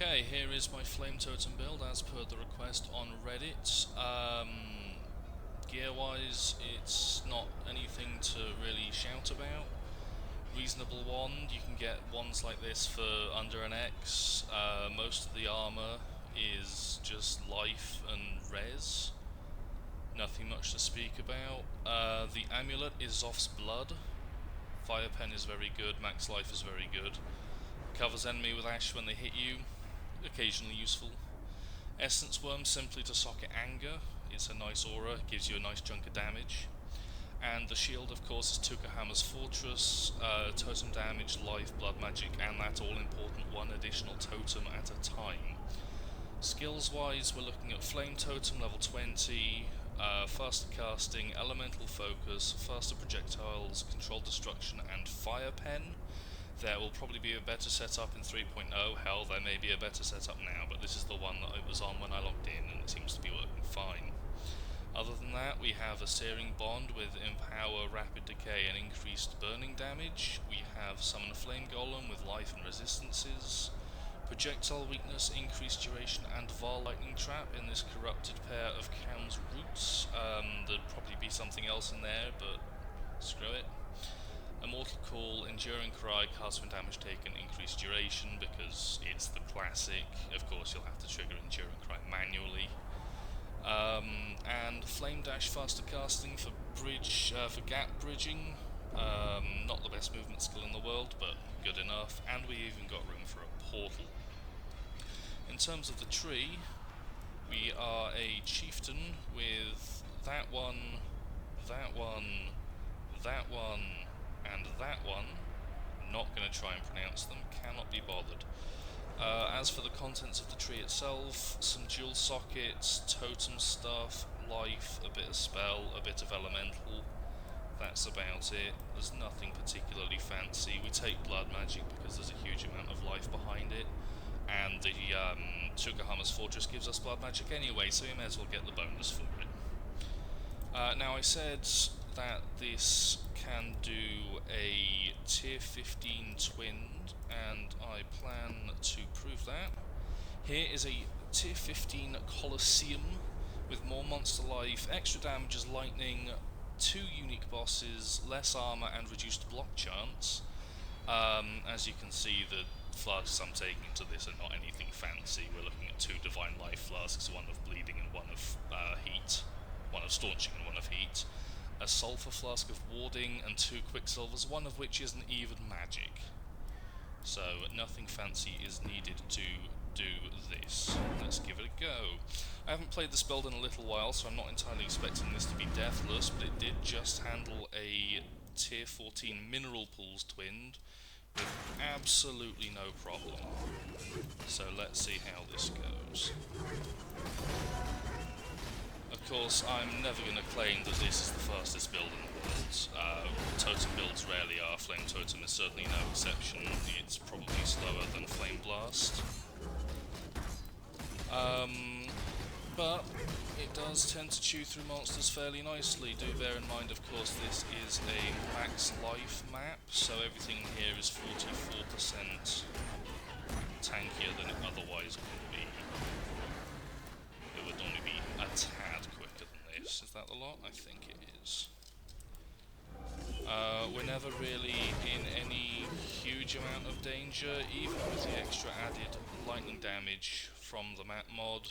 Okay, here is my Flame Totem build as per the request on Reddit. Gear-wise, it's not anything to really shout about. Reasonable wand, you can get wands like this for under an X. Most of the armor is just life and res. Nothing much to speak about. The amulet is Zoth's blood. Fire pen is very good, max life is very good. Covers enemy with ash when they hit you, occasionally useful. Essence Worm simply to socket anger, it's a nice aura, gives you a nice chunk of damage. And the shield of course is Tukahama's Fortress, totem damage, life, blood magic, and that all important one additional totem at a time. Skills wise we're looking at Flame Totem level 20, faster casting, elemental focus, faster projectiles, controlled destruction, and fire pen. There will probably be a better setup in 3.0, hell there may be a better setup now, but this is the one that I was on when I logged in and it seems to be working fine. Other than that, we have a Searing Bond with Empower, Rapid Decay and increased burning damage. We have Summon a Flame Golem with life and resistances. Projectile weakness, increased duration, and Var Lightning Trap in this corrupted pair of Cam's Roots. There'd probably be something else in there, but screw it. Immortal Call, Enduring Cry, cast when damage taken, increased duration, because it's the classic. Of course you'll have to trigger Enduring Cry manually. And Flame Dash, faster casting for for gap bridging. Not the best movement skill in the world, but good enough. And we even got room for a portal. In terms of the tree, we are a chieftain with that one, that one, that one, and that one. Not going to try and pronounce them, cannot be bothered. As for the contents of the tree itself, some dual sockets, totem stuff, life, a bit of spell, a bit of elemental. That's about it. There's nothing particularly fancy. We take blood magic because there's a huge amount of life behind it. And the Tukahama's Fortress gives us blood magic anyway, so we may as well get the bonus for it. Now I said that this can do a tier 15 twinned, and I plan to prove that. Here is a tier 15 Colosseum with more monster life, extra damage as lightning, 2 unique bosses, less armor and reduced block chance. As you can see, the flasks I'm taking to this are not anything fancy. We're looking at 2 divine life flasks, one of bleeding and one of heat. One of staunching and one of heat, a sulphur flask of warding, and 2 quicksilvers, one of which isn't even magic. So nothing fancy is needed to do this. Let's give it a go. I haven't played this build in a little while, so I'm not entirely expecting this to be deathless, but it did just handle a tier 14 mineral pools twinned with absolutely no problem. So let's see how this goes. Of course, I'm never going to claim that this is the fastest build in the world. Totem builds rarely are, Flame Totem is certainly no exception. It's probably slower than Flame Blast. But it does tend to chew through monsters fairly nicely. Do bear in mind, of course, this is a max life map, so everything here is 44% tankier than it otherwise would be. It would only be a tad quicker than this. Is that the lot? I think it is. We're never really in any huge amount of danger, even with the extra added lightning damage from the map mod.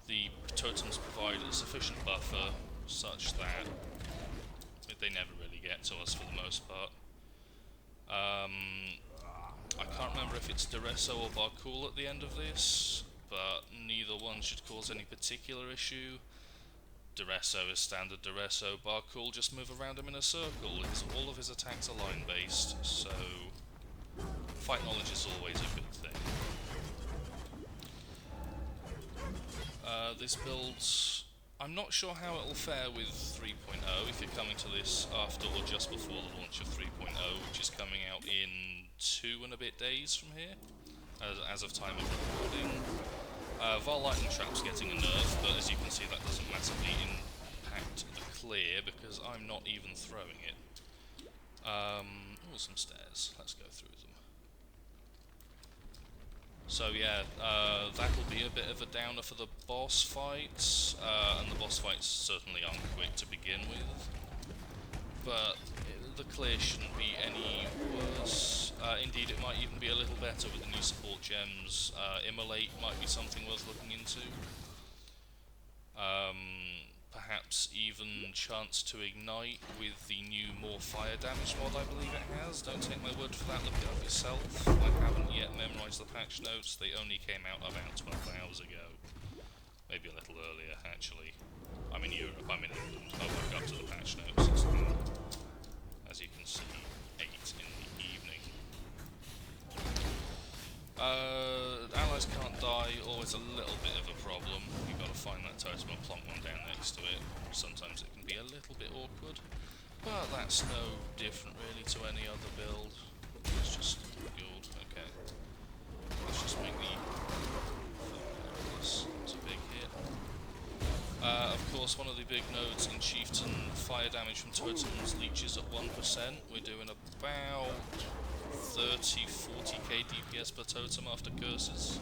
The totems provide a sufficient buffer such that they never really get to us for the most part. I can't remember if it's Duresso or Barcool at the end of this, but neither one should cause any particular issue. Duresso is standard Duresso, Barcool just move around him in a circle. All of his attacks are line based, so fight knowledge is always a good thing. This build, I'm not sure how it'll fare with 3.0, if you're coming to this after or just before the launch of 3.0, which is coming out in 2 and a bit days from here, as of time of recording. Var Lightning Trap's getting a nerf, but as you can see that doesn't massively impact the clear because I'm not even throwing it. Oh, some stairs. Let's go through them. So yeah, that'll be a bit of a downer for the boss fights, and the boss fights certainly aren't quick to begin with. But the clear shouldn't be any worse. Indeed, it might even be a little better with the new support gems. Immolate might be something worth looking into. Perhaps even chance to ignite with the new more fire damage mod I believe it has. Don't take my word for that, look it up yourself. I haven't yet memorised the patch notes, they only came out about 12 hours ago. Maybe a little earlier actually. I'm in Europe, I'm in England. I'll look up to the patch notes. It's now, as you can see, 8 in the evening. Allies can't die, always a little bit of a problem. You've got to find that totem and plonk one down next to it. Sometimes it can be a little bit awkward, but that's no different really to any other build. It's just good. Okay. Let's just make the... It's a big hit. Of course, one of the big nodes in Chieftain, fire damage from totems leeches at 1%. We're doing about 30-40k DPS per totem after curses.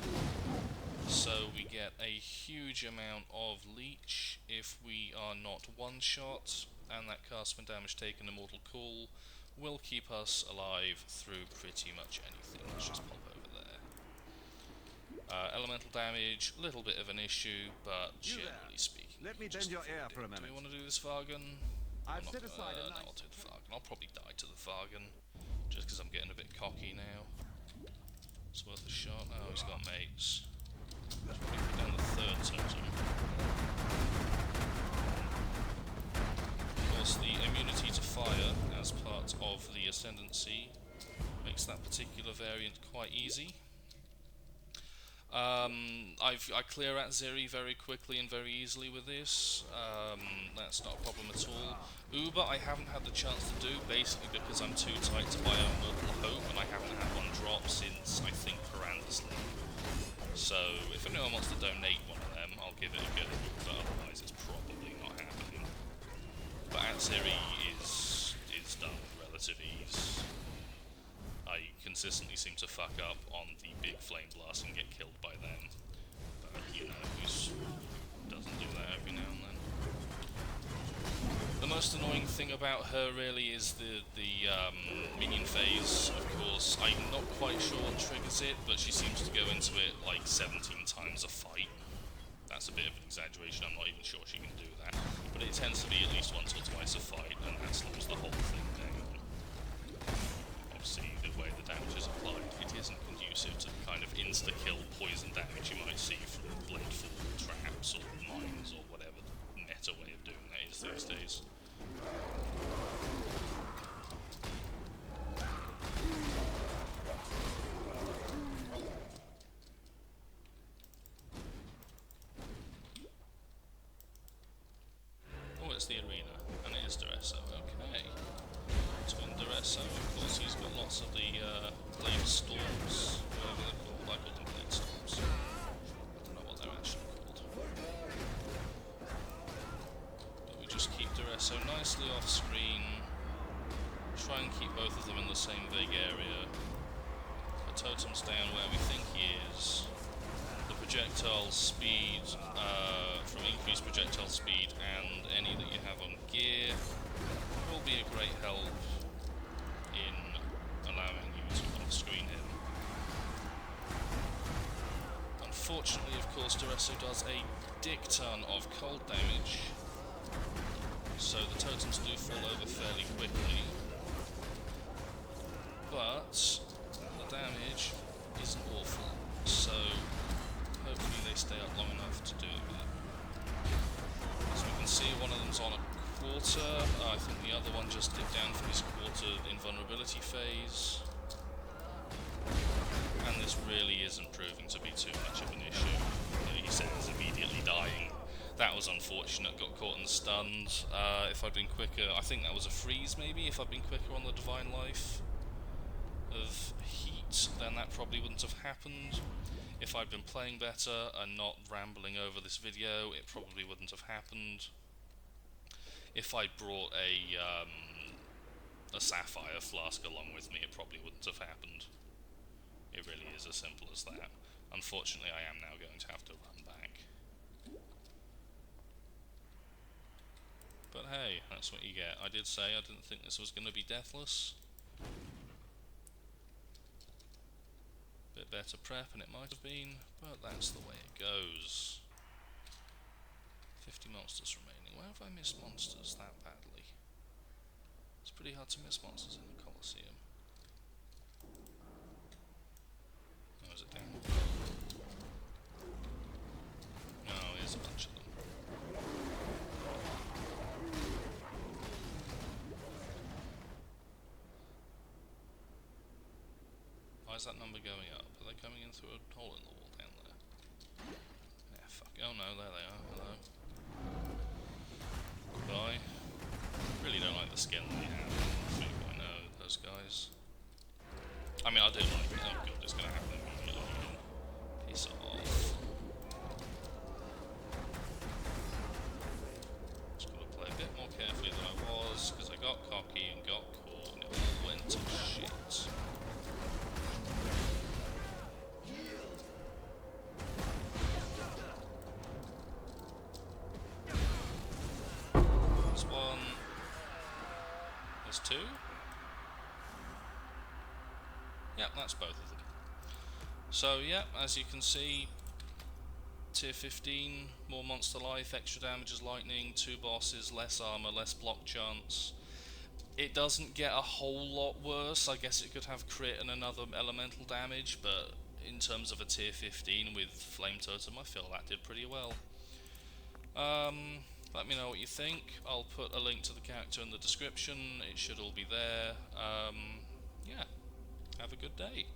So we get a huge amount of leech if we are not one-shot, and that cast when damage taken Immortal Call will keep us alive through pretty much anything. Let's just pop over there. Elemental damage, little bit of an issue, but generally speaking. Let me bend your ear for a minute. Do we want to do this Vargan? I've set aside a I'll do the Vargan. I'll probably die to the Vargan, just because I'm getting a bit cocky now. It's worth a shot. Oh, he's got mates. Let's probably put down the third totem. Of course, the immunity to fire as part of the Ascendancy makes that particular variant quite easy. I clear out Zeri very quickly and very easily with this. That's not a problem at all. Uber I haven't had the chance to do, basically because I'm too tight to buy a Mortal Hope, and I haven't had one drop since, I think, Piranda's League. So, if anyone wants to donate one of them, I'll give it a go, but otherwise it's probably not happening. But Zeri is done with relative ease. I consistently seem to fuck up on the big flame blast and get killed by them. But, you know, who doesn't do that every now and then? The most annoying thing about her really is the minion phase, of course. I'm not quite sure what triggers it, but she seems to go into it like 17 times a fight. That's a bit of an exaggeration, I'm not even sure she can do that. But it tends to be at least once or twice a fight, and that slows the whole thing down. Obviously, the way the damage is applied, it isn't conducive to the kind of insta-kill poison damage you might see from bladeful traps or mines or whatever the meta way of doing that is these days. Oh, it's the arena, and it is Duresso, okay. Twin Duresso, of course, he's got lots of the blade storms, whatever they're called. I call them blade storms. I don't know what they're actually called. But we just keep Duresso nicely off screen, try and keep both of them in the same vague area. Put totems down where we think he is. The projectile speed, from increased projectile speed and any that you have on gear, will be a great help in allowing you to off-screen him. Unfortunately, of course, Duresso does a dick ton of cold damage, so the totems do fall over fairly quickly, but the damage isn't awful, so hopefully they stay up long enough to do it. As we can see, one of them's on a quarter. I think the other one just dipped down from his quarter invulnerability phase. And this really isn't proving to be too much of an issue. He says immediately dying. That was unfortunate, got caught and stunned. If I'd been quicker, I think that was a freeze maybe, if I'd been quicker on the Divine Life of Heat, then that probably wouldn't have happened. If I'd been playing better and not rambling over this video, it probably wouldn't have happened. If I'd brought a sapphire flask along with me, it probably wouldn't have happened. It really is as simple as that. Unfortunately, I am now going to have to run back. But hey, that's what you get. I did say I didn't think this was going to be deathless. Bit better prep, and it might have been, but that's the way it goes. 50 monsters remaining. Where have I missed monsters that badly? It's pretty hard to miss monsters in the Colosseum. Oh, is it down? No, here's a bunch of them. Why is that number going up? Are they coming in through a hole in the wall down there? Yeah, fuck. Oh no, there they are. Hello. Goodbye. Really don't like the skin that we have in 3.0, those guys. I mean, I do like it. Oh god, it's gonna happen. Piece off. Just gotta play a bit more carefully than I was, because I got cocky and got caught, and it all went to shit. There's one. There's two. Yep, that's both of them. So, yeah, as you can see, tier 15, more monster life, extra damage as lightning, 2 bosses, less armor, less block chance. It doesn't get a whole lot worse. I guess it could have crit and another elemental damage, but in terms of a tier 15 with Flame Totem, I feel that did pretty well. Let me know what you think. I'll put a link to the character in the description. It should all be there. Yeah, have a good day.